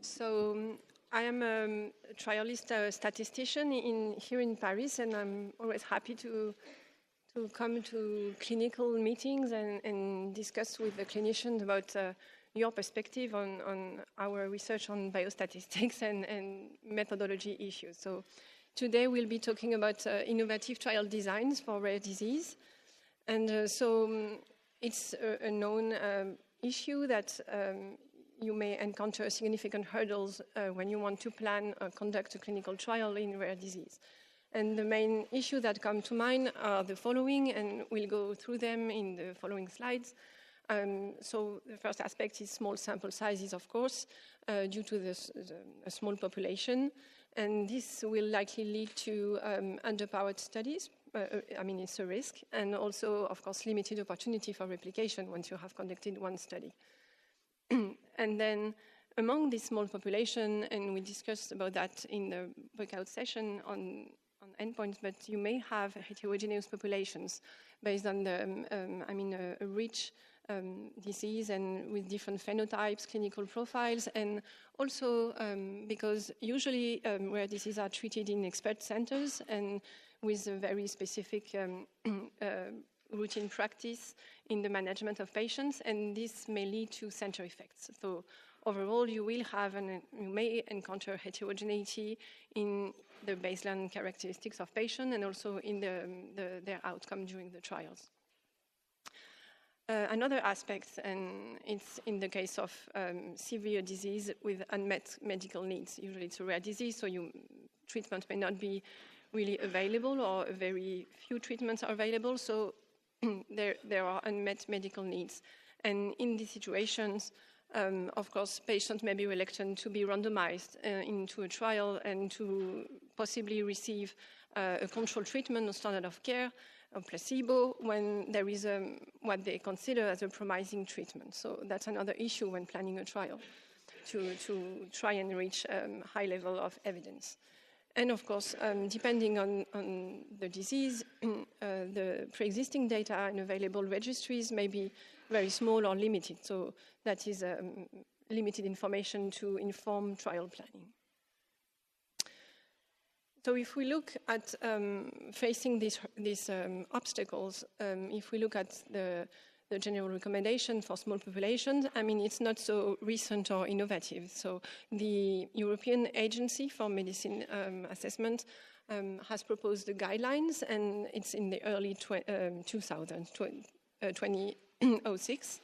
So I am a trialist statistician here in Paris, and I'm always happy to come to clinical meetings and discuss with the clinicians about your perspective on our research on biostatistics and methodology issues. So today we'll be talking about innovative trial designs for rare disease. And so it's a known issue that you may encounter significant hurdles when you want to plan or conduct a clinical trial in rare disease. And the main issues that come to mind are the following, and we'll go through them in the following slides. So the first aspect is small sample sizes, of course, due to a small population. And this will likely lead to underpowered studies. It's a risk. And also, of course, limited opportunity for replication once you have conducted one study. And then among this small population, and we discussed about that in the breakout session on endpoints, but you may have heterogeneous populations based on a rich disease and with different phenotypes, clinical profiles, and also because usually rare diseases are treated in expert centers and with a very specific routine practice in the management of patients, and this may lead to center effects. So overall, you may encounter heterogeneity in the baseline characteristics of patients and also in their outcome during the trials. Another aspect, and it's in the case of severe disease with unmet medical needs. Usually it's a rare disease, so treatment may not be really available, or very few treatments are available, so there are unmet medical needs. And in these situations, of course, patients may be reluctant to be randomized into a trial and to possibly receive a controlled treatment or standard of care, or placebo, when there is what they consider as a promising treatment. So that's another issue when planning a trial, to try and reach a high level of evidence. And of course, depending on the disease, the pre-existing data and available registries may be very small or limited. So that is limited information to inform trial planning. So if we look at facing these obstacles, if we look at the general recommendation for small populations, it's not so recent or innovative. So the European Agency for Medicine Assessment has proposed the guidelines, and it's in the early 2006.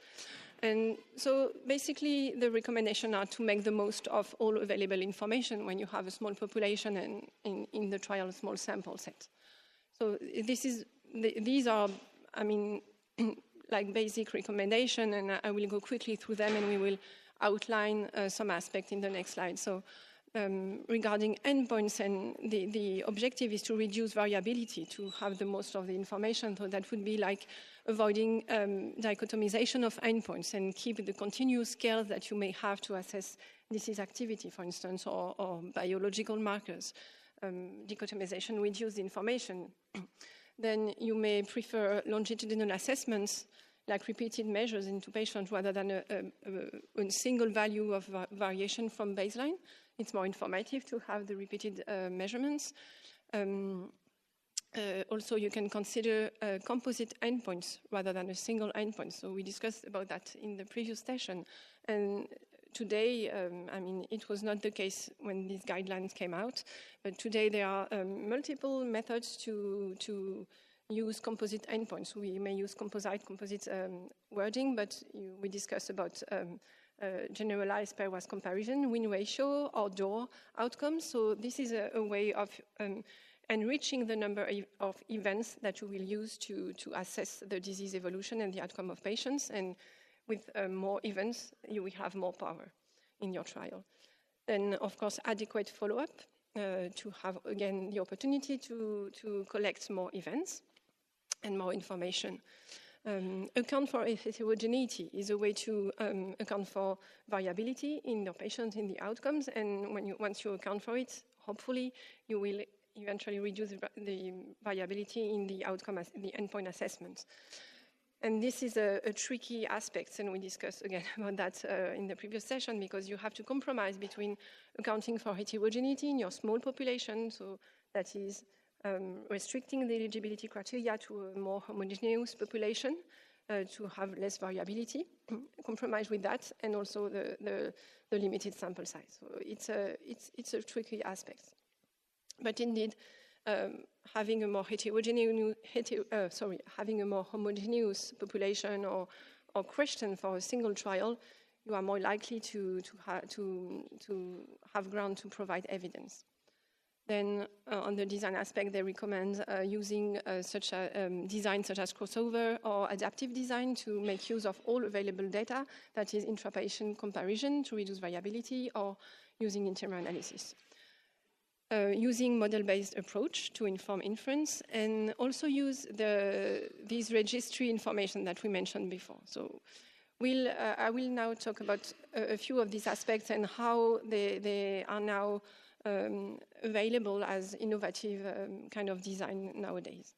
And so basically the recommendation are to make the most of all available information when you have a small population and in the trial a small sample set. So these are, like basic recommendation, and I will go quickly through them, and we will outline some aspects in the next slide. So regarding endpoints, and the objective is to reduce variability, to have the most of the information. So that would be like avoiding dichotomization of endpoints and keep the continuous scales that you may have to assess disease activity, for instance, or biological markers. Dichotomization reduces information. Then you may prefer longitudinal assessments, like repeated measures into patients, rather than a single value of variation from baseline. It's more informative to have the repeated measurements. Also, you can consider composite endpoints rather than a single endpoint. So we discussed about that in the previous session. And today, it was not the case when these guidelines came out, but today there are multiple methods to use composite endpoints. We may use composite wording, but we discussed about generalized pairwise comparison, win ratio, or DOR outcomes. So this is a way of enriching the number of events that you will use to assess the disease evolution and the outcome of patients. And with more events, you will have more power in your trial. Then, of course, adequate follow-up to have, again, the opportunity to collect more events and more information. Account for heterogeneity is a way to account for variability in your patients, in the outcomes, and once you account for it, hopefully you will eventually reduce the variability in the outcome, the endpoint assessments. And this is a tricky aspect, and we discussed again about that in the previous session, because you have to compromise between accounting for heterogeneity in your small population, so that is restricting the eligibility criteria to a more homogeneous population to have less variability, compromise with that, and also the limited sample size. So it's a tricky aspect. But indeed, having a more homogeneous population or question for a single trial, you are more likely to have ground to provide evidence. Then on the design aspect, they recommend using design such as crossover or adaptive design to make use of all available data, that is intra-patient comparison to reduce variability, or using interim analysis. Using model-based approach to inform inference, and also use these registry information that we mentioned before. So I will now talk about a few of these aspects and how they are now available as innovative kind of design nowadays.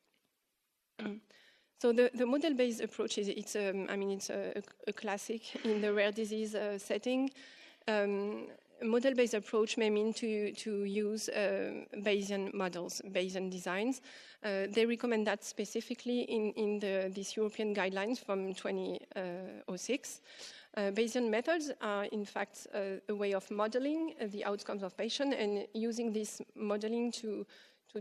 So the model-based approach it's a classic in the rare disease setting. Model-based approach may mean to use Bayesian models, Bayesian designs. They recommend that specifically in these European guidelines from 2006. Bayesian methods are, in fact, a way of modeling the outcomes of patients and using this modeling to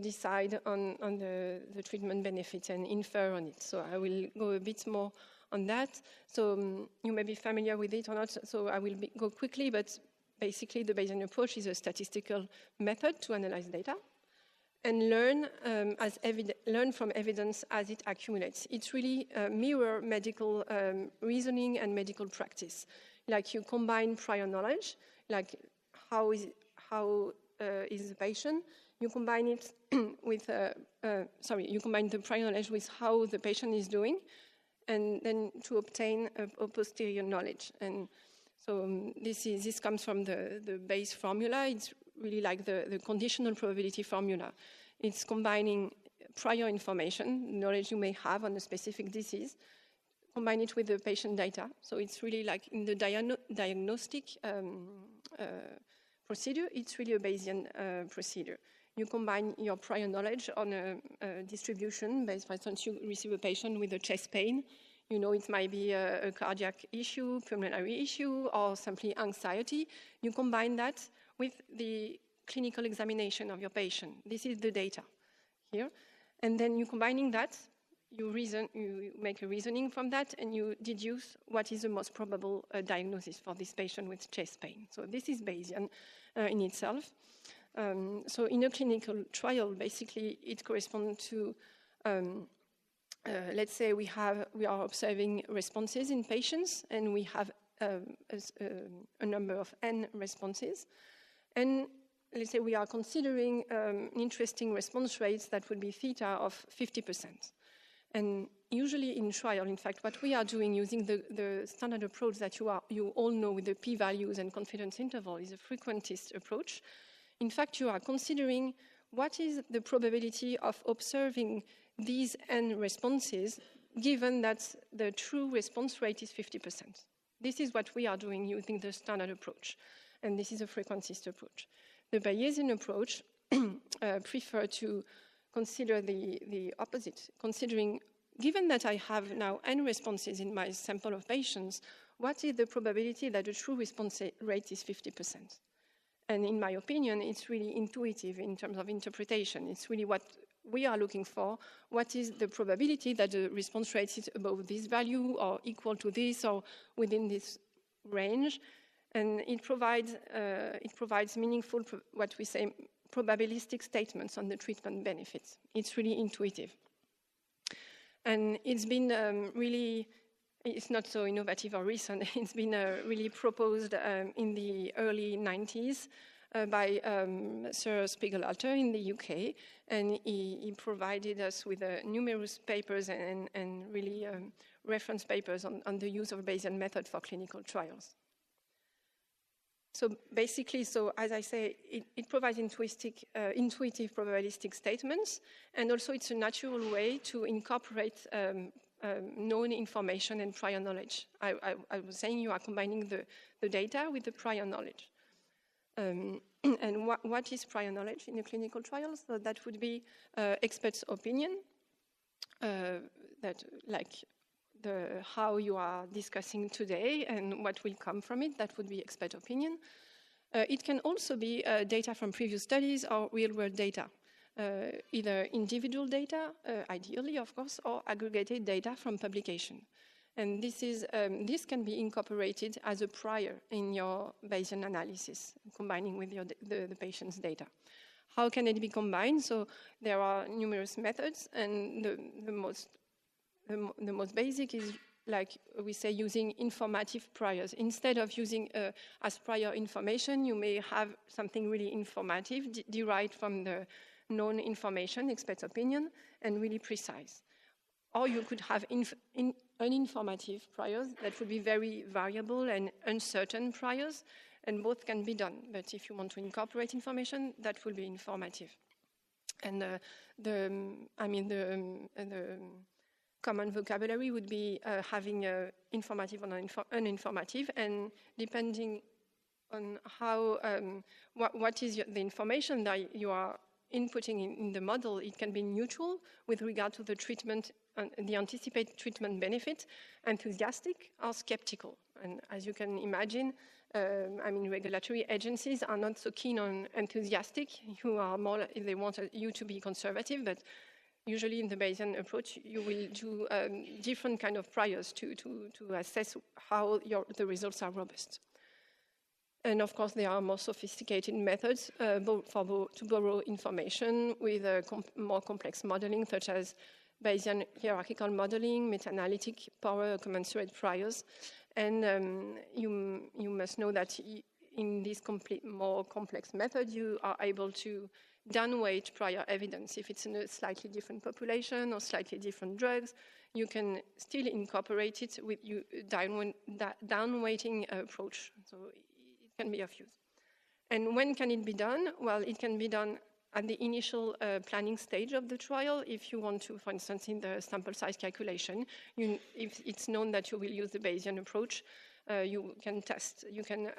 decide on the treatment benefits and infer on it. So I will go a bit more on that. So you may be familiar with it or not, so I will go quickly, but basically the Bayesian approach is a statistical method to analyze data and learn from evidence as it accumulates. It's really mirror medical reasoning and medical practice. Like you combine prior knowledge, like how is the patient. You combine it with, you combine the prior knowledge with how the patient is doing, and then to obtain a posterior knowledge. And so this comes from the base formula. It's really like the conditional probability formula. It's combining prior information, knowledge you may have on a specific disease, combine it with the patient data. So it's really like in the diagnostic procedure, it's really a Bayesian procedure. You combine your prior knowledge on a distribution based, for instance, you receive a patient with a chest pain. You know, it might be a cardiac issue, pulmonary issue, or simply anxiety. You combine that with the clinical examination of your patient. This is the data here. And then you combining that, you make a reasoning from that, and you deduce what is the most probable diagnosis for this patient with chest pain. So this is Bayesian in itself. So in a clinical trial, basically, it corresponds to let's say we are observing responses in patients, and we have a number of n responses. And let's say we are considering interesting response rates that would be theta of 50%. And usually in trial, in fact, what we are doing using the standard approach that you all know with the p-values and confidence interval is a frequentist approach. In fact, you are considering what is the probability of observing these n responses given that the true response rate is 50%. This is what we are doing using the standard approach, and this is a frequentist approach. The Bayesian approach prefer to consider the opposite, considering, given that I have now n responses in my sample of patients, what is the probability that the true response rate is 50%? And in my opinion, it's really intuitive in terms of interpretation. It's really what we are looking for. What is the probability that the response rate is above this value or equal to this or within this range? And it provides meaningful, what we say, probabilistic statements on the treatment benefits. It's really intuitive. And it's been really, it's not so innovative or recent, it's been really proposed in the early 90s by Sir Spiegelalter in the UK, and he provided us with numerous papers and really reference papers on the use of Bayesian method for clinical trials. So basically, as I say, it provides intuitive probabilistic statements, and also it's a natural way to incorporate known information and prior knowledge. I was saying you are combining the data with the prior knowledge. And what is prior knowledge in a clinical trial? So that would be experts' opinion, that like how you are discussing today and what will come from it. That would be expert opinion. It can also be data from previous studies or real-world data, either individual data, ideally, of course, or aggregated data from publication. And this can be incorporated as a prior in your Bayesian analysis, combining with the patient's data. How can it be combined? So there are numerous methods, and the most basic is, like we say, using informative priors. Instead of using as prior information, you may have something really informative derived from the known information, expert's opinion, and really precise. Or you could have uninformative priors that would be very variable and uncertain priors, and both can be done. But if you want to incorporate information, that will be informative. And the common vocabulary would be having informative and uninformative, and depending on how what is the information that you are inputting in the model, it can be neutral with regard to the treatment, the anticipated treatment benefit, enthusiastic or skeptical. And as you can imagine, regulatory agencies are not so keen on enthusiastic, who are more, they want you to be conservative, but usually in the Bayesian approach, you will do different kind of priors to assess how the results are robust. And of course, there are more sophisticated methods to borrow information with more complex modeling, such as Bayesian hierarchical modeling, meta-analytic power commensurate priors. And you must know that in this more complex method, you are able to downweight prior evidence. If it's in a slightly different population or slightly different drugs, you can still incorporate it with downweighting approach. So it can be of use. And when can it be done? Well, it can be done at the initial planning stage of the trial. If you want to, for instance, in the sample size calculation, if it's known that you will use the Bayesian approach, you can test. You can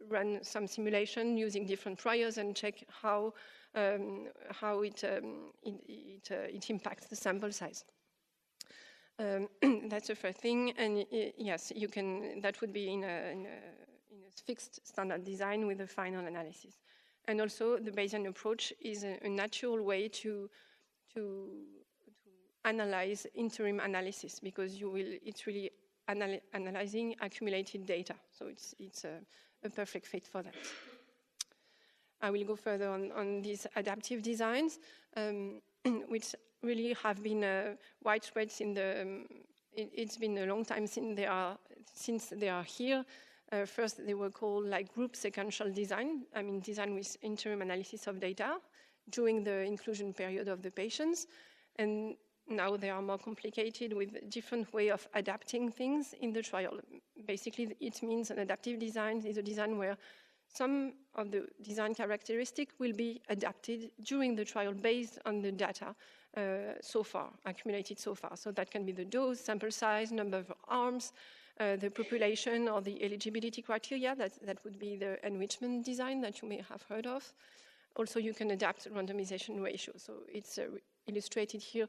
run some simulation using different priors and check how it impacts the sample size. That's the first thing, and yes, you can. That would be in a fixed standard design with a final analysis. And also, the Bayesian approach is a natural way to analyze interim analysis, because it's really analyzing accumulated data. So it's a perfect fit for that. I will go further on these adaptive designs, which really have been widespread it's been a long time since they are here. First, they were called like group sequential design, design with interim analysis of data during the inclusion period of the patients. And now they are more complicated with different way of adapting things in the trial. Basically, it means an adaptive design is a design where some of the design characteristics will be adapted during the trial based on the data accumulated so far. So that can be the dose, sample size, number of arms, the population or the eligibility criteria. That would be the enrichment design that you may have heard of. Also, you can adapt randomization ratio. So it's illustrated here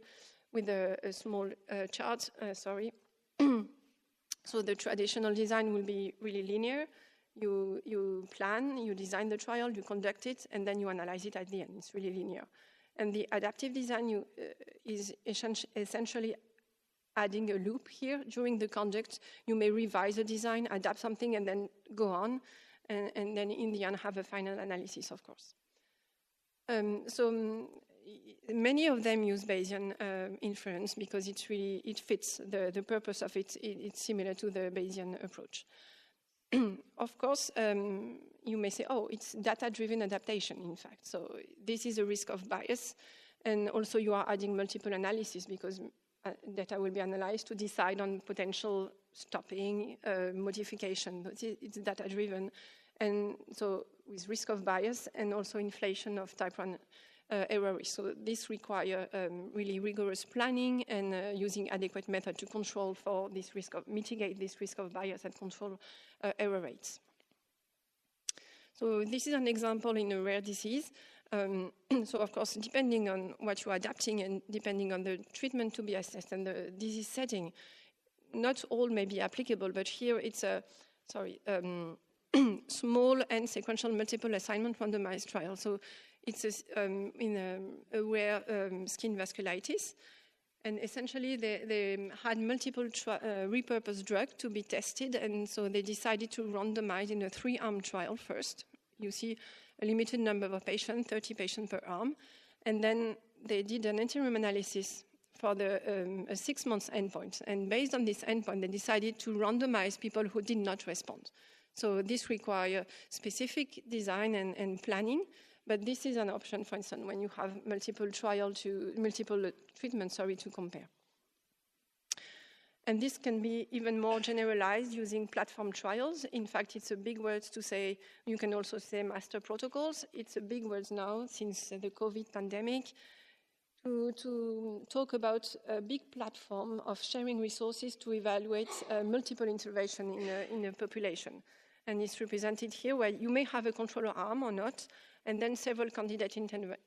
with a small chart, sorry. So the traditional design will be really linear. You plan, you design the trial, you conduct it, and then you analyze it at the end. It's really linear. And the adaptive design is essentially adding a loop here. During the conduct, you may revise the design, adapt something, and then go on, and then in the end have a final analysis, of course. Many of them use Bayesian inference because it fits the purpose of it. It's similar to the Bayesian approach. Of course, you may say, oh, it's data-driven adaptation, in fact. So this is a risk of bias. And also you are adding multiple analysis because data will be analyzed to decide on potential stopping, modification. It's data-driven. And so with risk of bias and also inflation of type 1 error risk. So this requires really rigorous planning and using adequate method to control for this risk of, mitigate this risk of bias and control error rates. So this is an example in a rare disease. So of course, depending on what you're adapting and depending on the treatment to be assessed and the disease setting, not all may be applicable, but here it's a, small and sequential multiple assignment randomized trial. So it's in a rare skin vasculitis. And essentially, they had multiple repurposed drugs to be tested, and so they decided to randomize in a 3-arm trial first. You see a limited number of patients, 30 patients per arm, and then they did an interim analysis for the a 6-month endpoint. And based on this endpoint, they decided to randomize people who did not respond. So this requires specific design and planning. But this is an option, for instance, when you have multiple treatments to compare. And this can be even more generalized using platform trials. In fact, it's a big word to say, you can also say master protocols. It's a big word now since the COVID pandemic to talk about a big platform of sharing resources to evaluate multiple interventions in a population. And it's represented here where you may have a control arm or not, and then several candidate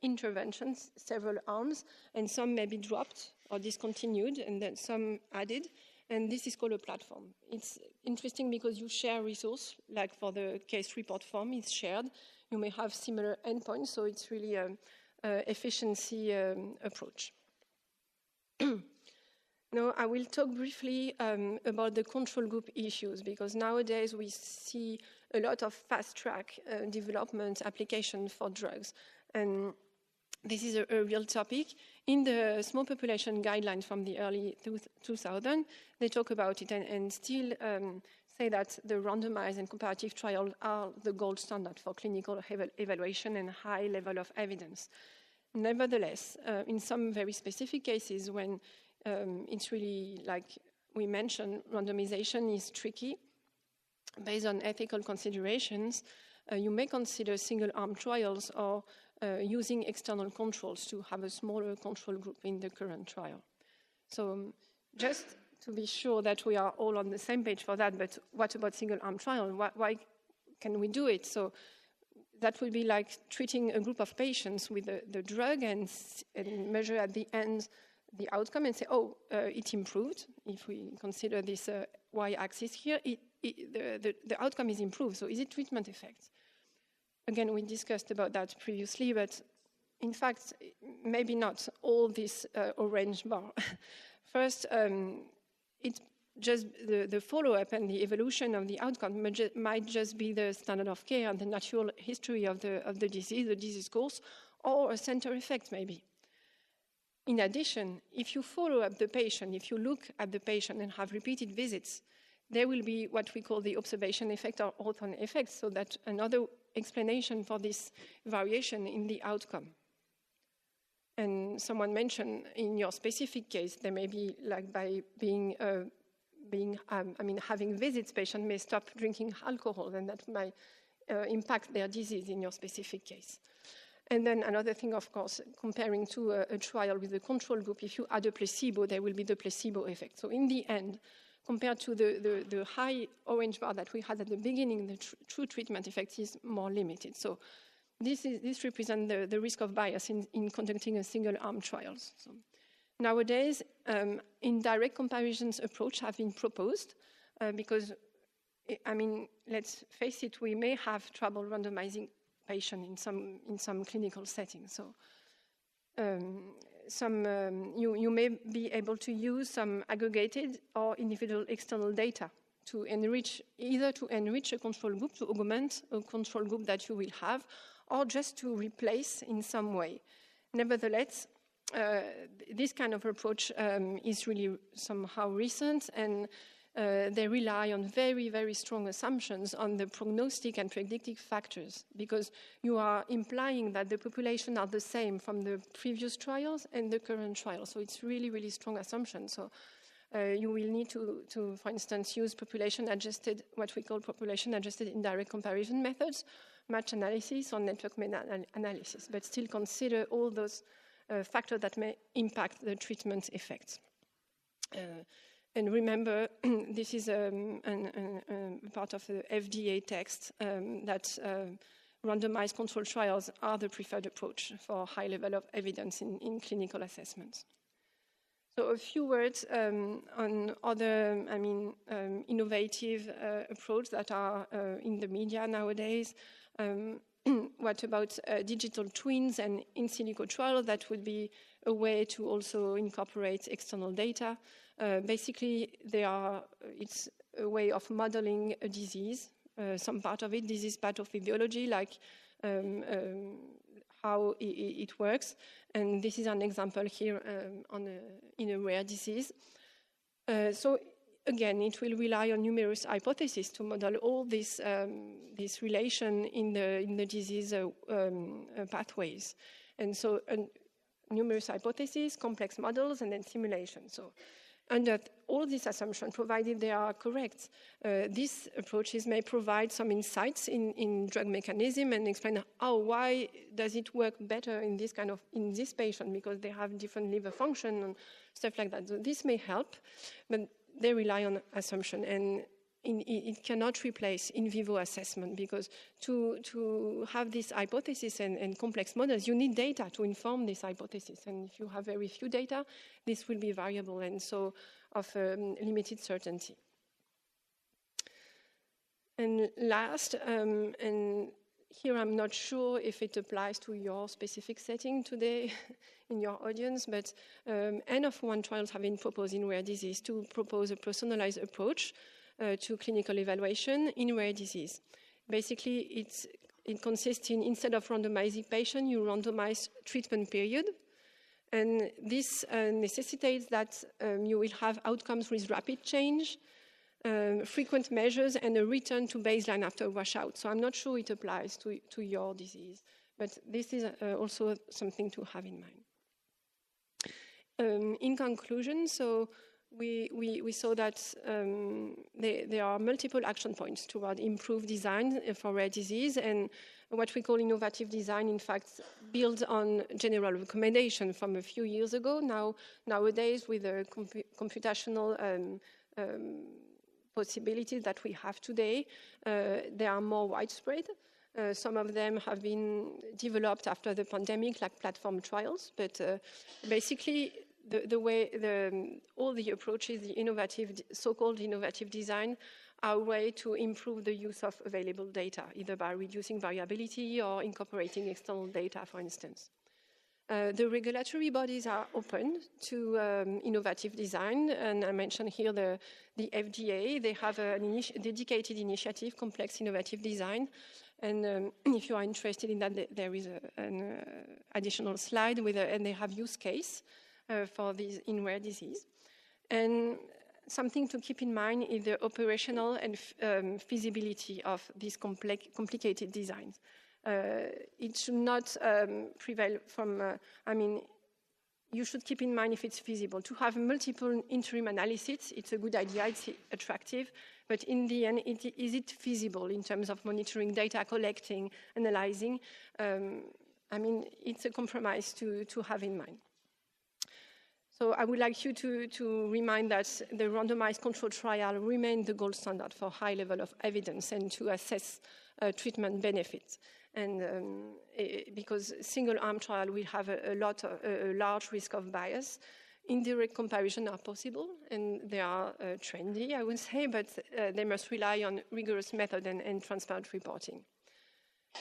interventions, several arms, and some may be dropped or discontinued, and then some added, and this is called a platform. It's interesting because you share resource, like for the case report form, it's shared. You may have similar endpoints, so it's really an efficiency approach. Now, I will talk briefly about the control group issues, because nowadays we see a lot of fast-track development application for drugs. And this is a real topic. In the small population guidelines from the early 2000, they talk about it and still say that the randomized and comparative trials are the gold standard for clinical evaluation and high level of evidence. Nevertheless, in some very specific cases when it's really, like we mentioned, randomization is tricky. Based on ethical considerations, you may consider single-arm trials or using external controls to have a smaller control group in the current trial. So just to be sure that we are all on the same page for that, but what about single-arm trial? Why can we do it? So that would be like treating a group of patients with the drug and measure at the end the outcome and say, oh, it improved. If we consider this y-axis here, the outcome is improved. So is it treatment effect? Again, we discussed about that previously, but in fact, maybe not all this orange bar. First, it's just the follow-up and the evolution of the outcome might just be the standard of care and the natural history of the disease course, or a center effect maybe. In addition, if you follow up the patient, if you look at the patient and have repeated visits, there will be what we call the observation effect or orthogon effect, so that another explanation for this variation in the outcome. And someone mentioned in your specific case, there may be like by having visits, patient may stop drinking alcohol, and that might impact their disease in your specific case. And then another thing, of course, comparing to a trial with a control group, if you add a placebo, there will be the placebo effect. So in the end, compared to the high orange bar that we had at the beginning, the true treatment effect is more limited. So this represents the risk of bias in conducting a single-arm trials. So nowadays, indirect comparisons approach have been proposed because, I mean, let's face it, we may have trouble randomizing patients in some clinical settings. So you may be able to use some aggregated or individual external data to enrich a control group, to augment a control group that you will have, or just to replace in some way. Nevertheless, this kind of approach is really somehow recent, and they rely on very, very strong assumptions on the prognostic and predictive factors, because you are implying that the population are the same from the previous trials and the current trial. So it's really, really strong assumption. So you will need to, for instance, use population-adjusted, what we call population-adjusted indirect comparison methods, match analysis or network meta-analysis, but still consider all those factors that may impact the treatment effects. And remember, this is part of the FDA text that randomized controlled trials are the preferred approach for high level of evidence in clinical assessments. So a few words on other, innovative approaches that are in the media nowadays. What about digital twins and in silico trials? That would be a way to also incorporate external data. Basically, it's a way of modeling a disease. Some part of it, disease pathophysiology, like how it works. And this is an example here in a rare disease. So again, it will rely on numerous hypotheses to model all this relation in the disease pathways. And so numerous hypotheses, complex models, and then simulation. So under all these assumptions, provided they are correct, these approaches may provide some insights in drug mechanism and explain why does it work better in this patient, because they have different liver function and stuff like that. So this may help, but they rely on assumption, and it cannot replace in vivo assessment, because to have this hypothesis and complex models, you need data to inform this hypothesis. And if you have very few data, this will be variable and so of limited certainty. And last, and here I'm not sure if it applies to your specific setting today in your audience, but N of 1 trials have been proposed in rare disease to propose a personalized approach to clinical evaluation in rare disease. Basically, it consists in, instead of randomizing patient, you randomize treatment period. And this necessitates that you will have outcomes with rapid change, frequent measures, and a return to baseline after washout. So I'm not sure it applies to your disease, but this is also something to have in mind. In conclusion, so we saw that there are multiple action points toward improved design for rare disease, and what we call innovative design, in fact, builds on general recommendation from a few years ago. Nowadays, with the computational possibilities that we have today, they are more widespread. Some of them have been developed after the pandemic, like platform trials, but basically, all the approaches, the innovative, so-called innovative design, are a way to improve the use of available data, either by reducing variability or incorporating external data, for instance. The regulatory bodies are open to innovative design, and I mentioned here the FDA. They have a dedicated initiative, Complex Innovative Design, and if you are interested in that, there is an additional slide and they have use case for these in rare disease. And something to keep in mind is the operational and feasibility of these complicated designs. It should not prevail from, you should keep in mind if it's feasible. To have multiple interim analyses, it's a good idea, it's attractive, but in the end, is it feasible in terms of monitoring data, collecting, analyzing? It's a compromise to have in mind. So I would like you to remind that the randomized controlled trial remains the gold standard for high level of evidence and to assess treatment benefits. And because single-arm trial will have a large risk of bias, indirect comparison are possible, and they are trendy, I would say, but they must rely on rigorous method and transparent reporting.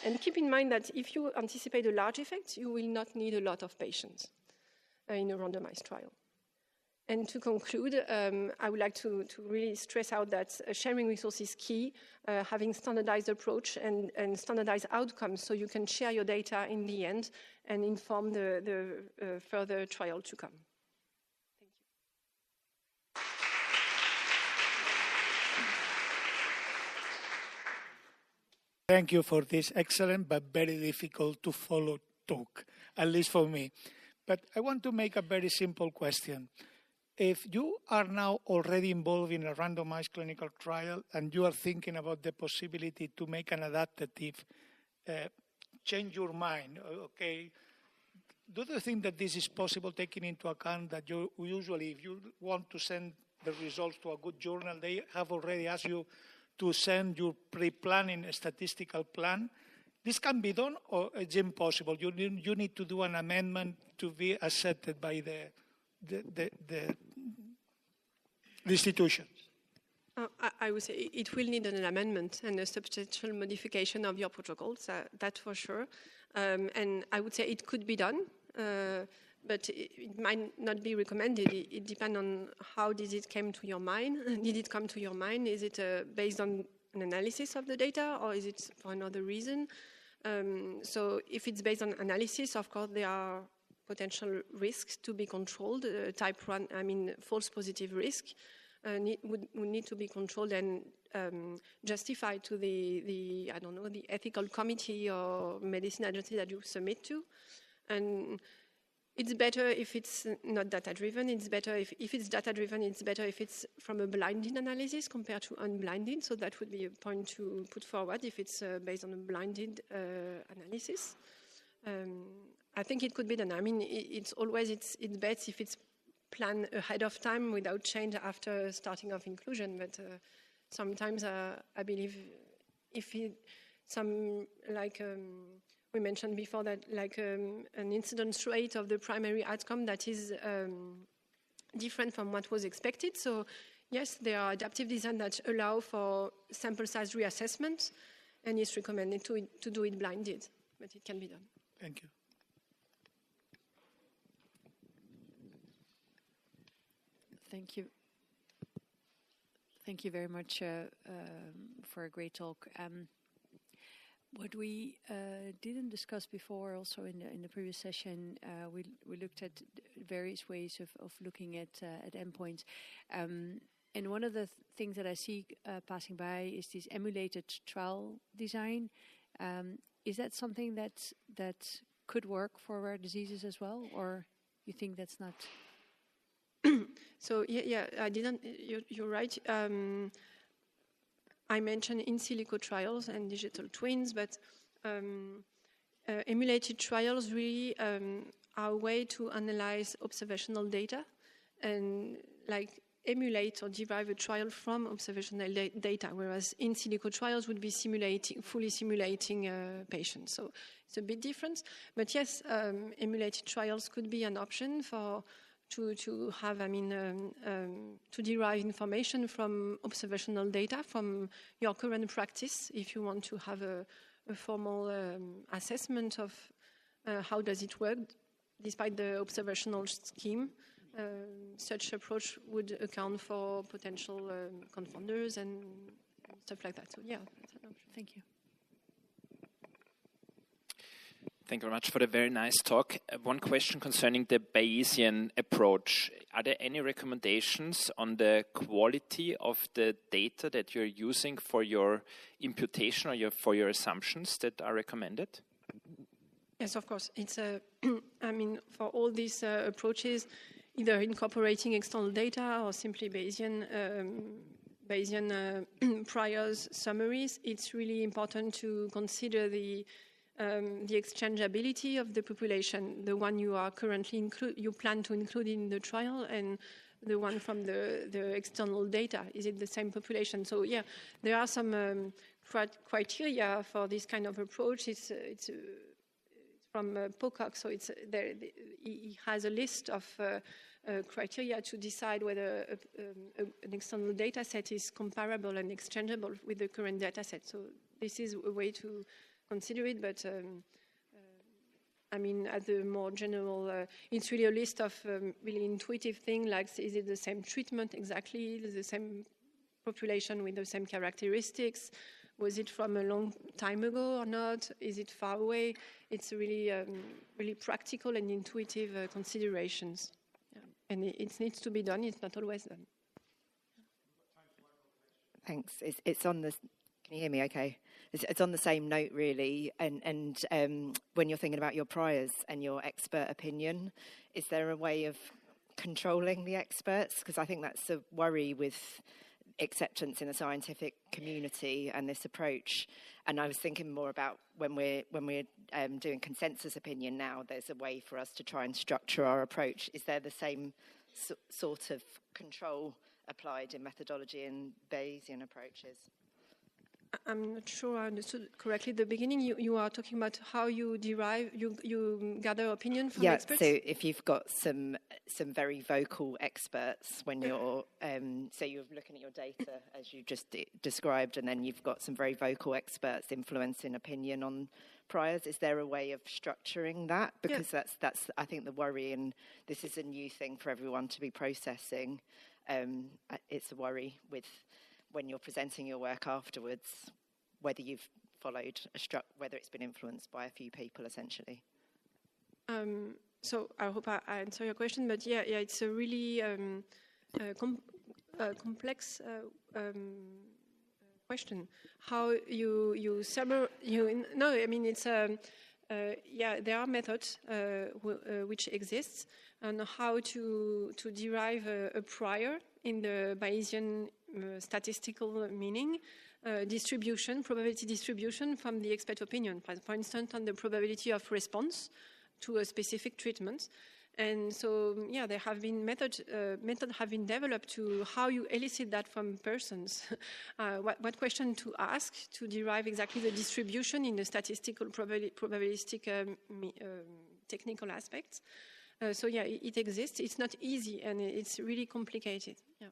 And keep in mind that if you anticipate a large effect, you will not need a lot of patients in a randomized trial. And to conclude, I would like to really stress out that sharing resources is key, having standardized approach and standardized outcomes so you can share your data in the end and inform the further trial to come. Thank you for this excellent but very difficult to follow talk, at least for me. But I want to make a very simple question. if you are now already involved in a randomized clinical trial and you are thinking about the possibility to make an adaptive, change your mind, okay, do you think that this is possible, taking into account that you usually, if you want to send the results to a good journal, they have already asked you to send your pre-planning statistical plan? This can be done, or it's impossible? You need to do an amendment to be accepted by the institutions. I would say it will need an amendment and a substantial modification of your protocols, that for sure. And I would say it could be done, but it might not be recommended. It depends on how did it come to your mind. Did it come to your mind? Is it based on an analysis of the data, or is it for another reason? So if it's based on analysis, of course, there are potential risks to be controlled. Type 1, false positive risk would need to be controlled and justified to the ethical committee or medicine agency that you submit to. And it's better if it's not data-driven. It's better if it's data-driven, it's better if it's from a blinded analysis compared to unblinded. So that would be a point to put forward if it's based on a blinded analysis. I think it could be done. It's best if it's planned ahead of time without change after starting of inclusion. But sometimes I believe if we mentioned before that an incidence rate of the primary outcome that is different from what was expected. So yes, there are adaptive design that allow for sample size reassessment, and it's recommended to do it blinded, but it can be done. Thank you. Thank you. Thank you very much for a great talk. What we didn't discuss before, also in the previous session, we looked at various ways of looking at endpoints. And one of the things that I see passing by is this emulated trial design. Is that something that could work for rare diseases as well, or you think that's not? So yeah, I didn't. You're right. I mentioned in silico trials and digital twins, but emulated trials really are a way to analyze observational data and emulate or derive a trial from observational data, whereas in silico trials would be fully simulating patients. So it's a bit different. But yes, emulated trials could be an option to have, to derive information from observational data from your current practice, if you want to have a formal assessment of how does it work, despite the observational scheme. Such approach would account for potential confounders and stuff like that. So yeah, that's an option. Thank you. Thank you very much for the very nice talk. One question concerning the Bayesian approach. Are there any recommendations on the quality of the data that you're using for your imputation or for your assumptions that are recommended? Yes, of course. It's for all these approaches, either incorporating external data or simply Bayesian priors summaries, it's really important to consider the exchangeability of the population, the one you are currently you plan to include in the trial, and the one from the external data. Is it the same population? So yeah, there are some criteria for this kind of approach. It's from Pocock, so he has a list of criteria to decide whether an external data set is comparable and exchangeable with the current data set. So this is a way to consider it, but at the more general, it's really a list of really intuitive things, like is it the same treatment exactly, the same population with the same characteristics, was it from a long time ago or not, is it far away? It's really really practical and intuitive considerations. Yeah. And it needs to be done, it's not always done. Thanks. It's on the, can you hear me okay? It's on the same note, really, and when you're thinking about your priors and your expert opinion, is there a way of controlling the experts, because I think that's a worry with acceptance in the scientific community and this approach. And I was thinking more about when we're doing consensus opinion now, there's a way for us to try and structure our approach. Is there the same sort of control applied in methodology and Bayesian approaches? I'm not sure I understood correctly. At the beginning, you are talking about how you derive, you gather opinion from experts? So if you've got some very vocal experts when you're, so you're looking at your data as you just described, and then you've got some very vocal experts influencing opinion on priors. Is there a way of structuring that? Because that's I think the worry, and this is a new thing for everyone to be processing. It's a worry with when you're presenting your work afterwards, whether you've followed whether it's been influenced by a few people, essentially. So I hope I answer your question, but yeah, it's a really complex question. How you summarize? No, I mean it's there are methods which exist, and how to derive a prior in the Bayesian statistical meaning, probability distribution from the expert opinion, for instance, on the probability of response to a specific treatment. And so, there have been methods have been developed to how you elicit that from persons, what question to ask to derive exactly the distribution in the statistical probabilistic technical aspects. So it exists. It's not easy, and it's really complicated. Yeah.